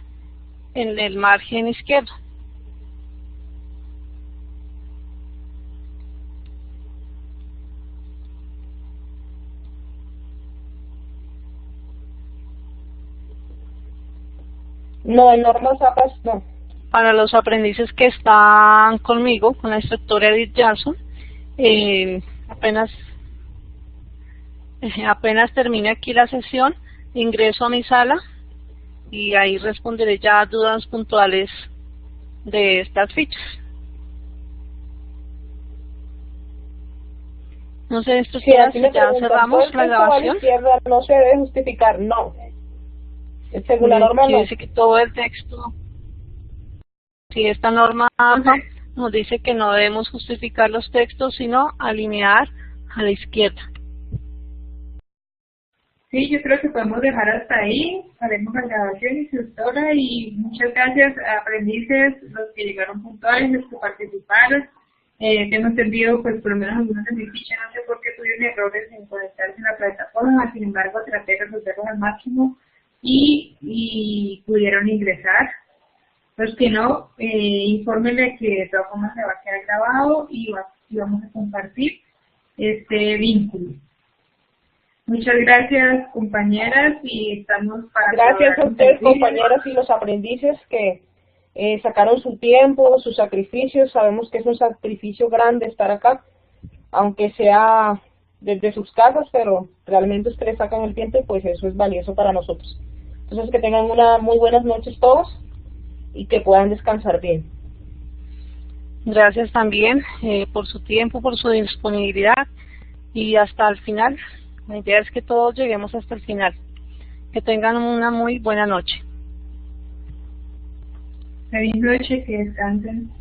en el margen izquierdo. No, en normas APA no. Para los aprendices que están conmigo, con la instructora Edith Jackson, apenas termine aquí la sesión, ingreso a mi sala y ahí responderé ya a dudas puntuales de estas fichas. No sé, esto Sí, ya aquí me cerramos la grabación. No se debe justificar, no. Según la norma no. Dice que todo el texto, si esta norma nos dice que no debemos justificar los textos, sino alinear a la izquierda. Sí, yo creo que podemos dejar hasta ahí, haremos la grabación, instructora, y muchas gracias a aprendices, los que llegaron puntuales, los que participaron. Tengo entendido, pues por lo menos algunos de mis fichas, no sé por qué tuvieron errores en conectarse en la plataforma, sin embargo traté de resolverlos al máximo y pudieron ingresar. Los que no, infórmenle que de todas formas se va a quedar grabado y vamos a compartir este vínculo. Muchas gracias, compañeras, y estamos para... Gracias a ustedes, compañeras, y los aprendices que sacaron su tiempo, sus sacrificios. Sabemos que es un sacrificio grande estar acá, aunque sea desde sus casas, pero realmente ustedes sacan el tiempo y pues eso es valioso para nosotros. Entonces, que tengan una muy buenas noches todos y que puedan descansar bien. Gracias también por su tiempo, por su disponibilidad y hasta el final. La idea es que todos lleguemos hasta el final. Que tengan una muy buena noche. Feliz noche, que descansen.